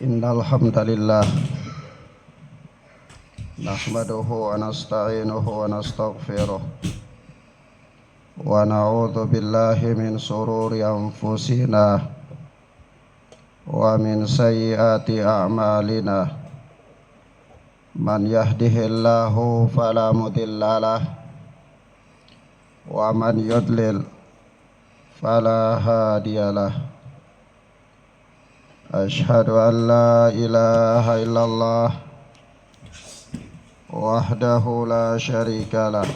Innal hamdalillah nahmaduhu wa nasta'inuhu wa nastaghfiruh wa na'udzu billahi min shururi anfusina wa min sayyiati a'malina. Man yahdihillahu fala mudhillalah wa man yudlil fala hadiyalah. Ashhadu an la ilaha illallah wahdahu la syarika lah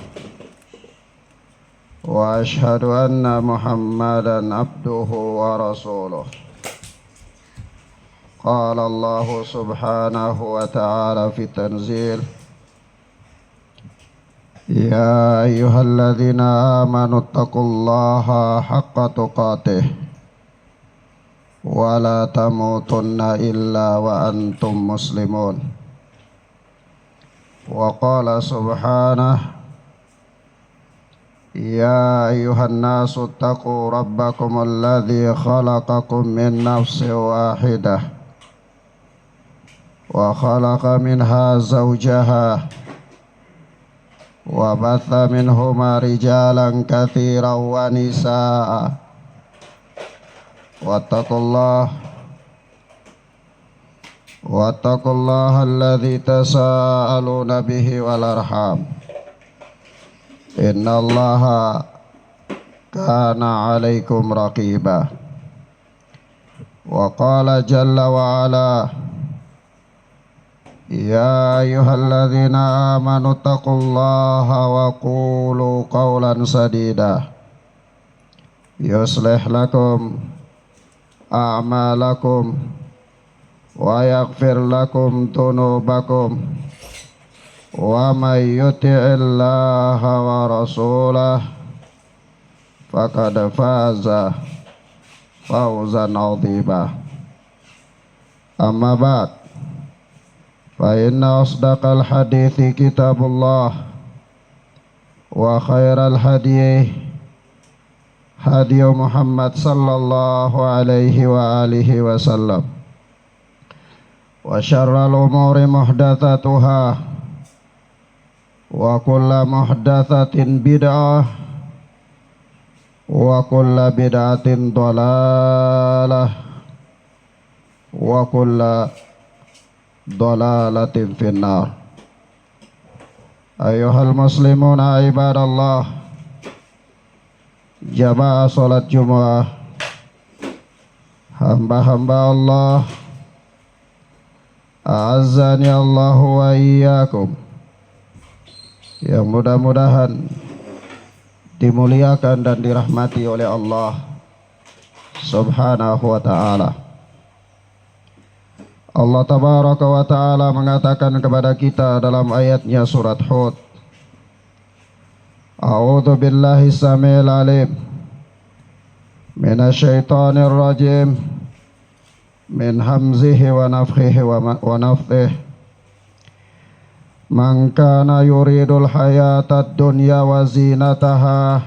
wa ashhadu anna Muhammadan abduhu wa rasuluh. Qala Allah subhanahu wa ta'ala fi tanzil, ya ayyuhalladzina amanu taqullaha haqqa tuqatih wa la tamutunna illa wa antum muslimun. Wa qala subhanahu, ya ayyuhan nasu taqu rabbakum alladhi khalaqakum min nafsin wahidah wa khalaqa minha zawjaha wa batha minhuma rijalan katsiran wa nisaa. Wattaqullaha alladzi tasaaluna bihi wal arham, innallaha kana 'alaikum raqiba. Wa qala jalla wa ala, ya ayyuhalladzina amanu taqullaha wa qulu qawlan sadida yuslih lakum a'malakum wa yaghfir lakum dhunubakum wa may yuti'illaha wa rasulahu faqad faza fawzan 'azima. Amma ba'd, fa inna asdaqal hadithi kitabullah wa khairal hadyi hadiyu Muhammad sallallahu alaihi wa alihi wasallam, wa syarral umuri muhdatsatuha wa kullu muhdatsatin bid'ah wa kullu bid'atin dhalalah wa kullu dhalalatin finnar. Ayyuhal muslimuna ibadallah, jamaah salat Jumat, hamba-hamba Allah, a'azzani Allahu wa iyyakum, yang mudah-mudahan dimuliakan dan dirahmati oleh Allah subhanahu wa ta'ala. Allah tabaraka wa ta'ala mengatakan kepada kita dalam ayatnya surat Hud, a'udzu billahi samil alim minasyaitonir rajim min hamzihi wa nafthihi wa nafthihi, man kana yuridul hayatad dunya wa zinataha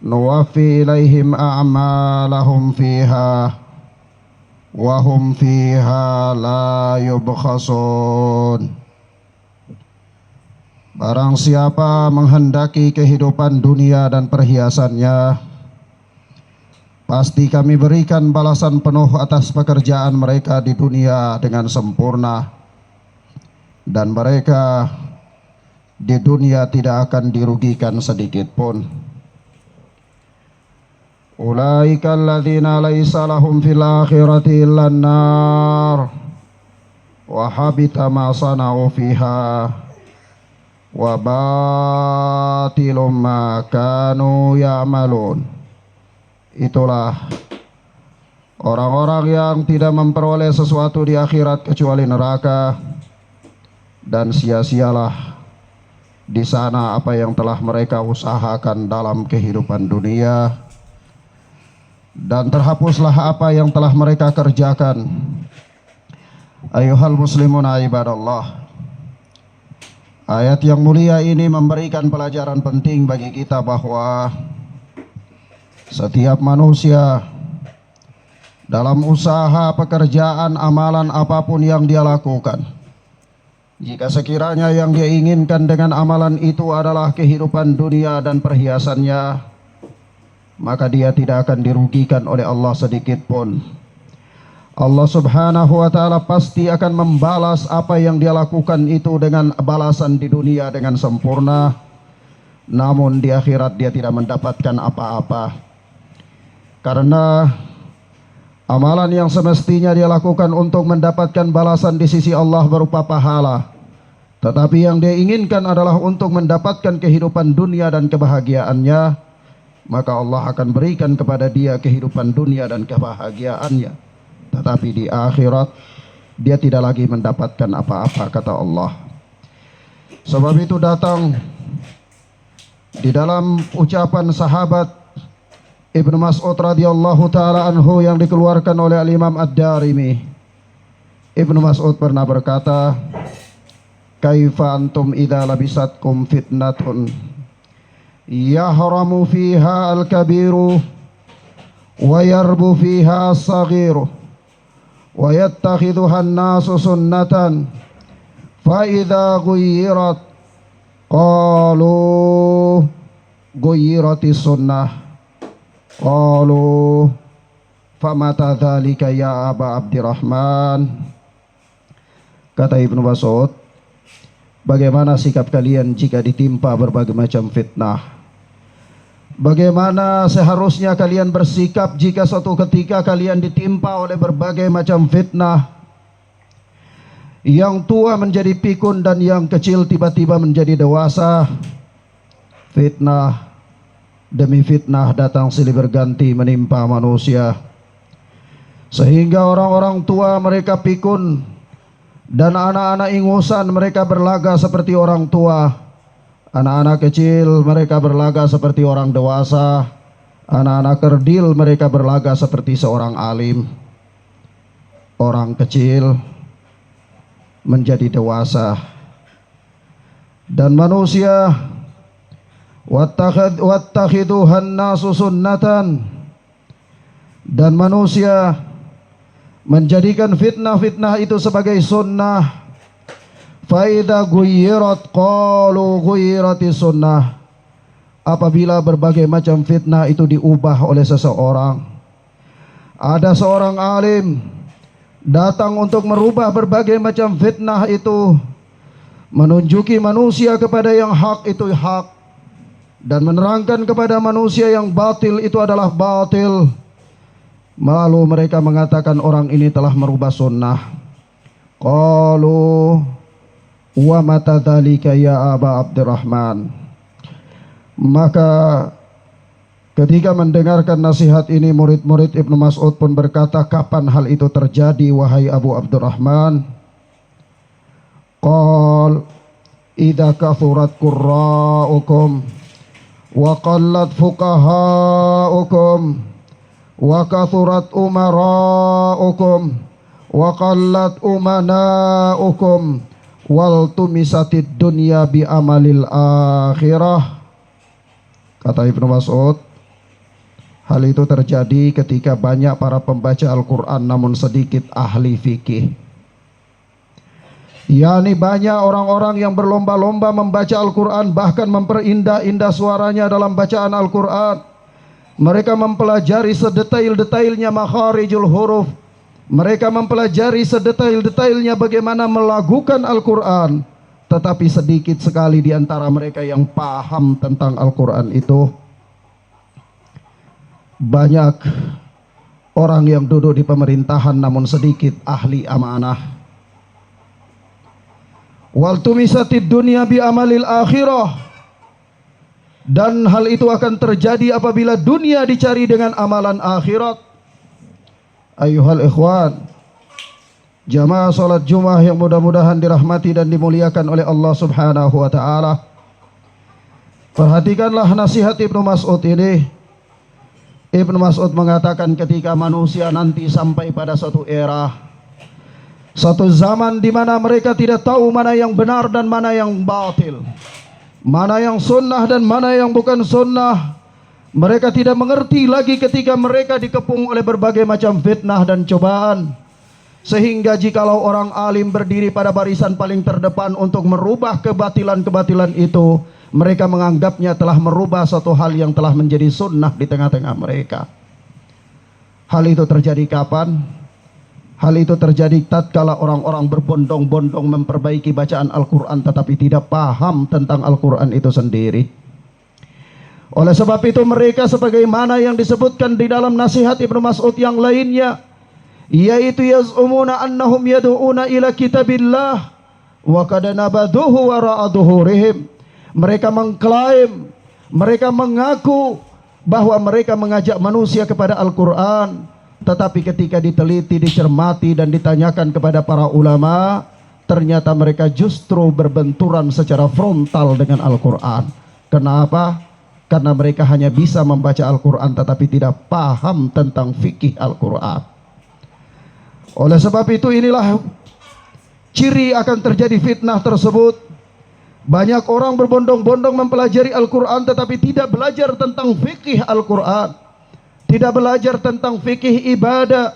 nuwaffi ilaihim a'malahum fiha wa hum fiha la yubkhasun. Barang siapa menghendaki kehidupan dunia dan perhiasannya, pasti kami berikan balasan penuh atas pekerjaan mereka di dunia dengan sempurna, dan mereka di dunia tidak akan dirugikan sedikit pun. Ulaika alladzina laisa lahum fil akhirati illan nar wa habita ma sana'u fiha wa batilum ma kanu ya'malun. Itulah orang-orang yang tidak memperoleh sesuatu di akhirat kecuali neraka, dan sia-sialah di sana apa yang telah mereka usahakan dalam kehidupan dunia, dan terhapuslah apa yang telah mereka kerjakan. Ayuhal muslimuna ibadallah, ayat yang mulia ini memberikan pelajaran penting bagi kita bahwa setiap manusia dalam usaha, pekerjaan, amalan apapun yang dia lakukan. Jika sekiranya yang dia inginkan dengan amalan itu adalah kehidupan dunia dan perhiasannya, maka dia tidak akan dirugikan oleh Allah sedikit pun. Allah subhanahu wa ta'ala pasti akan membalas apa yang dia lakukan itu dengan balasan di dunia dengan sempurna. Namun di akhirat dia tidak mendapatkan apa-apa. Karena amalan yang semestinya dia lakukan untuk mendapatkan balasan di sisi Allah berupa pahala, tetapi yang dia inginkan adalah untuk mendapatkan kehidupan dunia dan kebahagiaannya, maka Allah akan berikan kepada dia kehidupan dunia dan kebahagiaannya. Tetapi di akhirat dia tidak lagi mendapatkan apa-apa, kata Allah. Sebab itu datang di dalam ucapan sahabat Ibnu Mas'ud radhiyallahu taala anhu yang dikeluarkan oleh Al-Imam Ad-Darimi. Ibnu Mas'ud pernah berkata, "Kaifa antum idza labisatkum fitnatun yahramu fiha al-kabiru wa yarbu fiha as-saghiru wa yattakhidhuha an-nasu sunnatan fa idza ghayyirat qalu ghayyiratis sunnah qalu famata dzalika ya Aba Abdurrahman." Kata Ibnu Mas'ud, bagaimana sikap kalian jika ditimpa berbagai macam fitnah? Bagaimana seharusnya kalian bersikap jika suatu ketika kalian ditimpa oleh berbagai macam fitnah? Yang tua menjadi pikun dan yang kecil tiba-tiba menjadi dewasa. Fitnah demi fitnah datang silih berganti menimpa manusia, sehingga orang-orang tua mereka pikun dan anak-anak ingusan mereka berlaga seperti orang tua. Anak-anak kecil mereka berlaga seperti orang dewasa. Anak-anak kerdil mereka berlaga seperti seorang alim. Orang kecil menjadi dewasa. Dan manusia wattakhiduhan nasu sunnatan, dan manusia menjadikan fitnah-fitnah itu sebagai sunnah. Faida ghayyirat qalu ghayyiratis sunnah. Apabila berbagai macam fitnah itu diubah oleh seseorang, ada seorang alim datang untuk merubah berbagai macam fitnah itu, menunjuki manusia kepada yang hak itu hak, dan menerangkan kepada manusia yang batil itu adalah batil. Lalu mereka mengatakan orang ini telah merubah sunnah. Qalu wa mata dzalika ya Aba Abdurrahman. Maka ketika mendengarkan nasihat ini, murid-murid Ibnu Mas'ud pun berkata, kapan hal itu terjadi wahai Abu Abdurrahman? Qal idza kathurat qurra'ukum wa qallat fuqaha'ukum wa kathurat umara'ukum wa qallat umana'ukum wal tumisatid dunya bi amalil akhirah. Kata Ibnu Mas'ud, hal itu terjadi ketika banyak para pembaca Al-Quran namun sedikit ahli fikih. yakni banyak orang-orang yang berlomba-lomba membaca Al-Quran, bahkan memperindah-indah suaranya dalam bacaan Al-Quran. Mereka mempelajari sedetail-detailnya makharijul huruf. Mereka mempelajari sedetail-detailnya bagaimana melagukan Al-Quran. Tetapi sedikit sekali di antara mereka yang paham tentang Al-Quran itu. Banyak orang yang duduk di pemerintahan namun sedikit ahli amanah. Wal tumisatid dunya bi amalil akhirah. Dan hal itu akan terjadi apabila dunia dicari dengan amalan akhirat. Ayuhal ikhwan, jamaah salat Jumat yang mudah-mudahan dirahmati dan dimuliakan oleh Allah Subhanahu wa taala. Perhatikanlah nasihat Ibnu Mas'ud ini. Ibnu Mas'ud mengatakan ketika manusia nanti sampai pada suatu era, satu zaman di mana mereka tidak tahu mana yang benar dan mana yang batil, mana yang sunnah dan mana yang bukan sunnah, Mereka tidak mengerti lagi ketika mereka dikepung oleh berbagai macam fitnah dan cobaan. Sehingga jikalau orang alim berdiri pada barisan paling terdepan untuk merubah kebatilan-kebatilan itu, mereka menganggapnya telah merubah suatu hal yang telah menjadi sunnah di tengah-tengah mereka. Hal itu terjadi kapan? Hal itu terjadi tatkala orang-orang berbondong-bondong memperbaiki bacaan Al-Quran tetapi tidak paham tentang Al-Quran itu sendiri. Oleh sebab itu mereka sebagaimana yang disebutkan di dalam nasihat Ibnu Mas'ud yang lainnya, yaitu yaz'umuna annahum yad'una ila kitabillah wa qad nabaduhu wara'a dhuhurihim. Mereka mengklaim, mereka mengaku bahwa mereka mengajak manusia kepada Al-Quran, tetapi ketika diteliti, dicermati dan ditanyakan kepada para ulama, ternyata mereka justru berbenturan secara frontal dengan Al-Quran. Kenapa? Karena mereka hanya bisa membaca Al-Quran tetapi tidak paham tentang fikih Al-Quran. Oleh sebab itu inilah ciri akan terjadi fitnah tersebut. Banyak orang berbondong-bondong mempelajari Al-Quran tetapi tidak belajar tentang fikih Al-Quran, tidak belajar tentang fikih ibadah,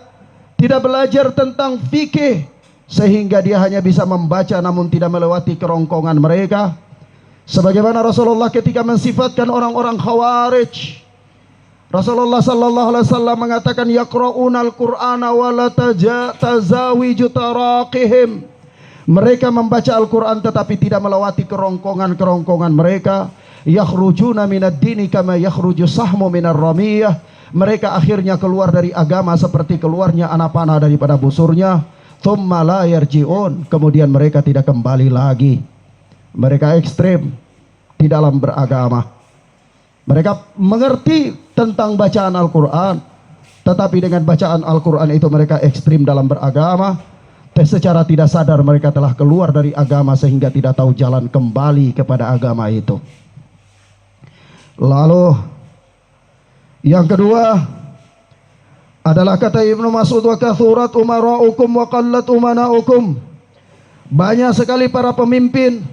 tidak belajar tentang fikih, sehingga dia hanya bisa membaca namun tidak melewati kerongkongan mereka. Sebagaimana Rasulullah ketika mensifatkan orang-orang Khawarij, Rasulullah sallallahu alaihi wasallam mengatakan yaqra'unal Qur'ana wa la tazawiju taraqihim. Mereka membaca Al-Quran tetapi tidak melewati kerongkongan-kerongkongan mereka. Yakhrujuna minad dini kama yakhruju sahmu minar ramiyah. Mereka akhirnya keluar dari agama seperti keluarnya anak panah daripada busurnya. Thumma la yarji'un. Kemudian mereka tidak kembali lagi. Mereka ekstrem di dalam beragama. Mereka mengerti tentang bacaan Al-Quran, tetapi dengan bacaan Al-Quran itu mereka ekstrim dalam beragama. Secara tidak sadar mereka telah keluar dari agama sehingga tidak tahu jalan kembali kepada agama itu. Lalu yang kedua adalah kata Ibnu Mas'ud, wa kathurat umara'ukum wa qallat umana'ukum. Banyak sekali para pemimpin,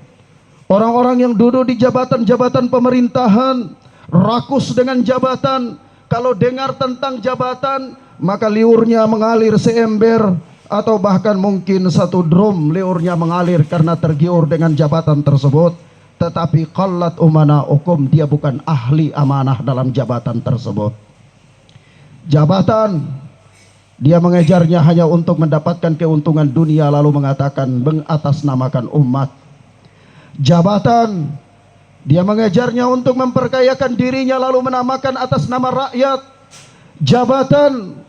orang-orang yang duduk di jabatan-jabatan pemerintahan, rakus dengan jabatan. Kalau dengar tentang jabatan, maka liurnya mengalir seember, atau bahkan mungkin satu drum liurnya mengalir karena tergiur dengan jabatan tersebut. Tetapi qallat umana'ukum, dia bukan ahli amanah dalam jabatan tersebut. Jabatan, dia mengejarnya hanya untuk mendapatkan keuntungan dunia lalu mengatakan mengatasnamakan umat. Jabatan, dia mengejarnya untuk memperkayakan dirinya lalu menamakan atas nama rakyat. Jabatan,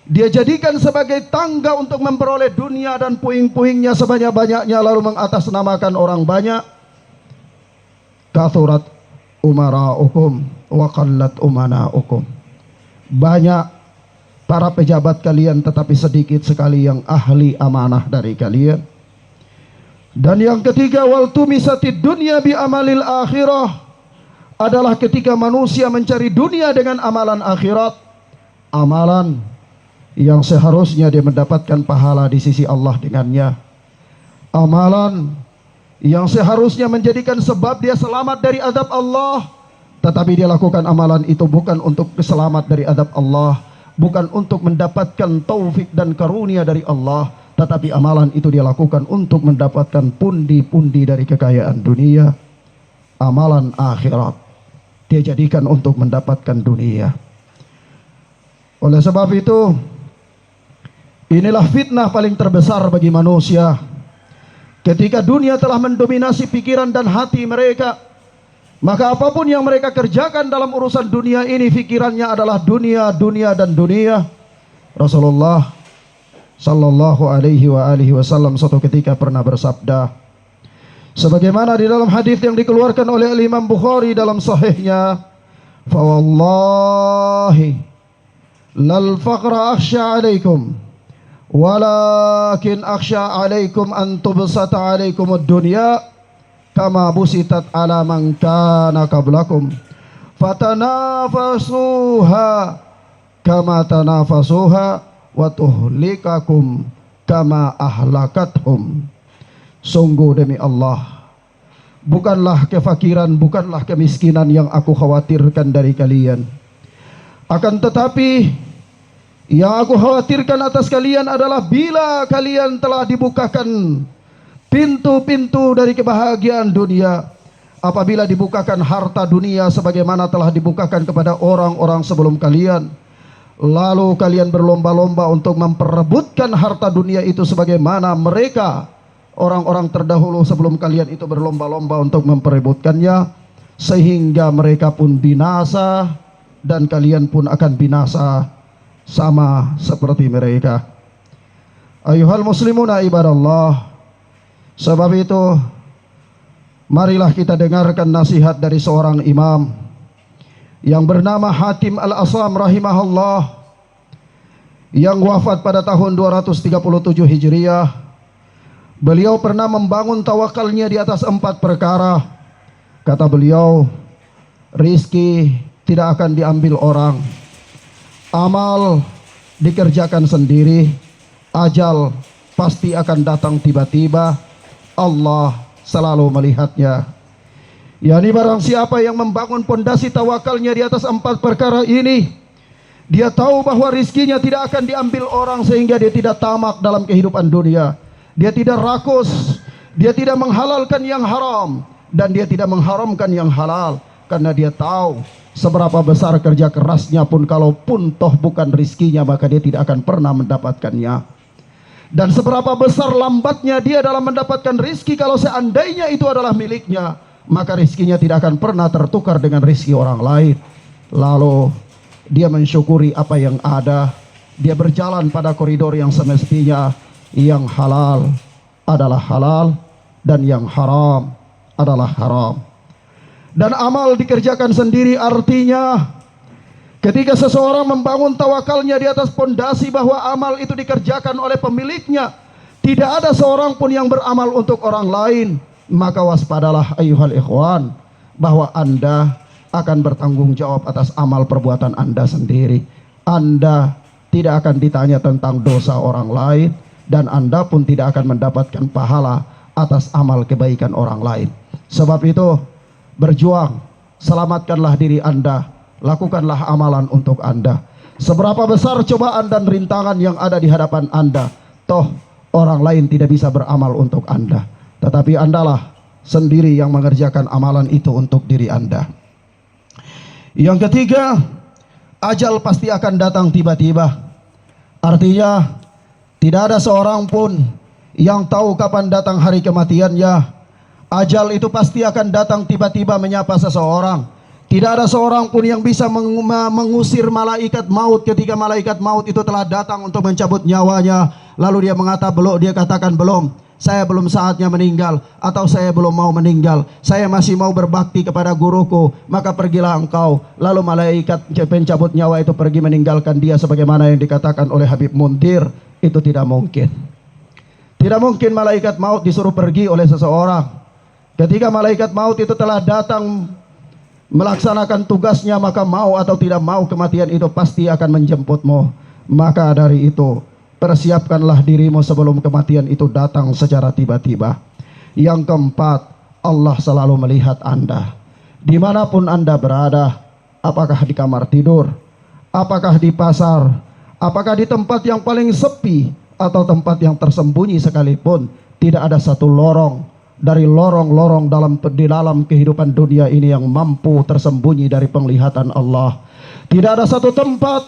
dia jadikan sebagai tangga untuk memperoleh dunia dan puing-puingnya sebanyak-banyaknya lalu mengatasnamakan orang banyak. Kathurat umara'ukum wa qallat umana'ukum. Banyak para pejabat kalian tetapi sedikit sekali yang ahli amanah dari kalian. Dan yang ketiga, wal tumisatid dunya bi amalil akhirah, adalah ketika manusia mencari dunia dengan amalan akhirat, amalan yang seharusnya dia mendapatkan pahala di sisi Allah dengannya, amalan yang seharusnya menjadikan sebab dia selamat dari azab Allah, tetapi dia lakukan amalan itu bukan untuk keselamat dari azab Allah, bukan untuk mendapatkan taufik dan karunia dari Allah, tetapi amalan itu dia lakukan untuk mendapatkan pundi-pundi dari kekayaan dunia. Amalan akhirat dia jadikan untuk mendapatkan dunia. Oleh sebab itu, inilah fitnah paling terbesar bagi manusia. Ketika dunia telah mendominasi pikiran dan hati mereka, maka apapun yang mereka kerjakan dalam urusan dunia ini, pikirannya adalah dunia, dunia dan dunia. Rasulullah sallallahu alaihi wasallam suatu ketika pernah bersabda, sebagaimana di dalam hadis yang dikeluarkan oleh Imam Bukhari dalam sahihnya, fa wallahi lal faqra akhsha alaikum walakin akhsha alaikum an tubsata alaikum ad-dunya kama busitat ala man kana qablakum fatanafasuha kama tanafasuha wa tuhlikakum kama ahlakathum. Sungguh demi Allah, bukanlah kefakiran, bukanlah kemiskinan yang aku khawatirkan dari kalian, Akan tetapi yang aku khawatirkan atas kalian adalah bila kalian telah dibukakan pintu-pintu dari kebahagiaan dunia, apabila dibukakan harta dunia sebagaimana telah dibukakan kepada orang-orang sebelum kalian, lalu kalian berlomba-lomba untuk memperebutkan harta dunia itu sebagaimana mereka orang-orang terdahulu sebelum kalian itu berlomba-lomba untuk memperebutkannya, sehingga mereka pun binasa dan kalian pun akan binasa sama seperti mereka. Ayuhal muslimuna ibadallah, sebab itu marilah kita dengarkan nasihat dari seorang imam yang bernama Hatim Al-Asam rahimahullah, yang wafat pada tahun 237 Hijriah. Beliau pernah membangun tawakalnya di atas 4 perkara. Kata beliau, rizki tidak akan diambil orang, amal dikerjakan sendiri, ajal pasti akan datang tiba-tiba, Allah selalu melihatnya. Yani barang siapa yang membangun pondasi tawakalnya di atas 4 perkara ini, dia tahu bahwa rizkinya tidak akan diambil orang sehingga dia tidak tamak dalam kehidupan dunia. Dia tidak rakus, dia tidak menghalalkan yang haram, dan dia tidak mengharamkan yang halal, karena dia tahu seberapa besar kerja kerasnya pun, kalaupun toh bukan rizkinya, maka dia tidak akan pernah mendapatkannya. Dan seberapa besar lambatnya dia dalam mendapatkan rizki, kalau seandainya itu adalah miliknya, maka rizkinya tidak akan pernah tertukar dengan rizki orang lain. Lalu dia mensyukuri apa yang ada, dia berjalan pada koridor yang semestinya. Yang halal adalah halal, dan yang haram adalah haram. Dan amal dikerjakan sendiri, artinya ketika seseorang membangun tawakalnya di atas pondasi bahwa amal itu dikerjakan oleh pemiliknya, tidak ada seorang pun yang beramal untuk orang lain, maka waspadalah ayuhal ikhwan, bahwa Anda akan bertanggung jawab atas amal perbuatan Anda sendiri. Anda tidak akan ditanya tentang dosa orang lain, dan Anda pun tidak akan mendapatkan pahala atas amal kebaikan orang lain. Sebab itu, berjuang, selamatkanlah diri Anda, lakukanlah amalan untuk Anda. Seberapa besar cobaan dan rintangan yang ada di hadapan Anda, toh orang lain tidak bisa beramal untuk Anda, tetapi Andalah sendiri yang mengerjakan amalan itu untuk diri Anda. Yang ketiga, ajal pasti akan datang tiba-tiba. Artinya tidak ada seorang pun yang tahu kapan datang hari kematiannya. Ajal itu pasti akan datang tiba-tiba menyapa seseorang. Tidak ada seorang pun yang bisa mengusir malaikat maut ketika malaikat maut itu telah datang untuk mencabut nyawanya. Lalu dia dia katakan belum, saya belum saatnya meninggal, atau saya belum mau meninggal, saya masih mau berbakti kepada guruku, maka pergilah engkau. Lalu malaikat pencabut nyawa itu pergi meninggalkan dia, sebagaimana yang dikatakan oleh Habib Muntir. Itu tidak mungkin. Tidak mungkin malaikat maut disuruh pergi oleh seseorang. Ketika malaikat maut itu telah datang melaksanakan tugasnya, maka mau atau tidak mau kematian itu pasti akan menjemputmu. Maka dari itu, persiapkanlah dirimu sebelum kematian itu datang secara tiba-tiba. Yang keempat, Allah selalu melihat Anda. Dimanapun Anda berada, apakah di kamar tidur, apakah di pasar, apakah di tempat yang paling sepi atau tempat yang tersembunyi sekalipun, tidak ada satu lorong dari lorong-lorong di dalam kehidupan dunia ini yang mampu tersembunyi dari penglihatan Allah. Tidak ada satu tempat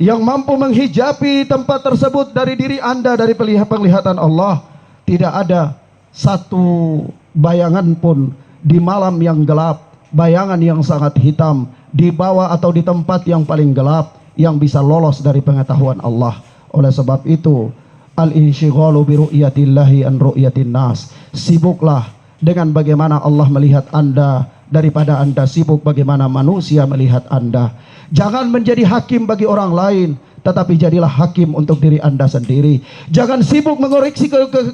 yang mampu menghijabi tempat tersebut dari diri Anda, dari penglihatan Allah. Tidak ada satu bayangan pun di malam yang gelap, bayangan yang sangat hitam, di bawah atau di tempat yang paling gelap, yang bisa lolos dari pengetahuan Allah. Oleh sebab itu, al-insyighalu bi ru'yatillahi an ru'yatin nas. Sibuklah dengan bagaimana Allah melihat Anda daripada Anda sibuk bagaimana manusia melihat Anda. Jangan menjadi hakim bagi orang lain, tetapi jadilah hakim untuk diri Anda sendiri. Jangan sibuk mengoreksi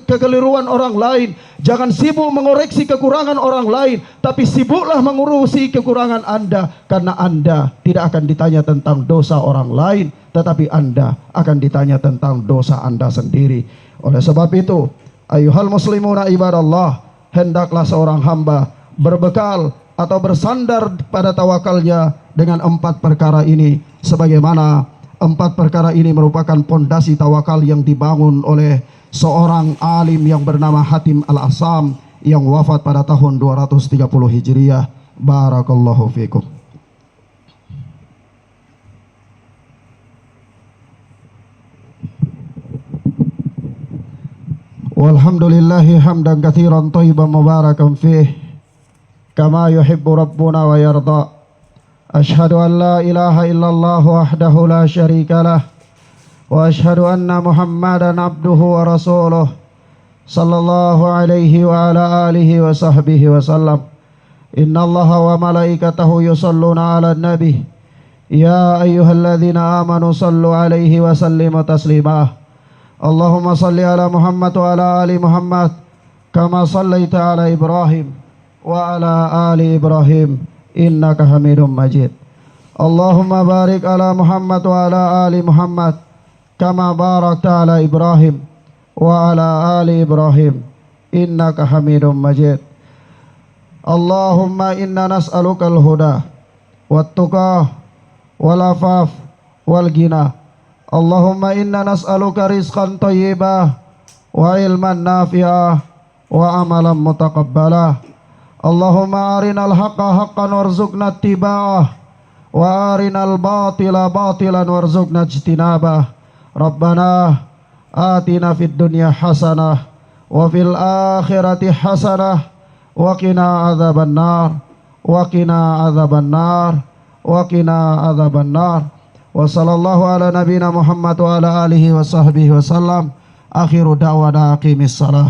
kekeliruan orang lain, jangan sibuk mengoreksi kekurangan orang lain, tapi sibuklah mengurusi kekurangan Anda, karena Anda tidak akan ditanya tentang dosa orang lain, tetapi Anda akan ditanya tentang dosa Anda sendiri. Oleh sebab itu, ayuhal muslimuna ibadallah, hendaklah seorang hamba berbekal atau bersandar pada tawakalnya dengan 4 perkara ini, sebagaimana 4 perkara ini merupakan pondasi tawakal yang dibangun oleh seorang alim yang bernama Hatim Al-Assam yang wafat pada tahun 230 Hijriah. Barakallahu fikum. Walhamdulillahi hamdan katsiran thayyiban mubarakan fih kama yuhibbu rabbuna wa yarda. Ashhadu an la ilaha illallah wahdahu la syarika lah wa ashhadu anna Muhammadan abduhu wa rasuluh sallallahu alaihi wa ala alihi wa sahbihi wa sallam. Innallaha wa malaikatahu yusalluna ala nabi ya ayyuhalladzina amanu sallu alaihi wa sallimu taslima. Allahumma salli ala Muhammad wa ala ali Muhammad kama sallaita ala Ibrahim wa ala ali Ibrahim innaka Hamidum Majid. Allahumma barik ala Muhammad wa ala ali Muhammad kama barakta ala Ibrahim wa ala ali Ibrahim innaka Hamidum Majid. Allahumma inna nas'aluka al-huda wat-tuqa wal-afaf wal-ghina. Allahumma inna nas'aluka rizqan thayyibah wa ilman nafi'ah wa amalan mutaqabbala. Allahumma arinal haqqa haqqan warzuqna ittiba'ah wa arinal batila batilan warzuqna ijtinabah. Rabbana atina fid dunya hasanah wa fil akhirati hasanah wa qina adzabannar wa qina adzabannar wa qina adzabannar. Wa sallallahu ala nabiyina Muhammad wa ala alihi wa sahbihi wa sallam. Akhiru da'wana aqimis salah.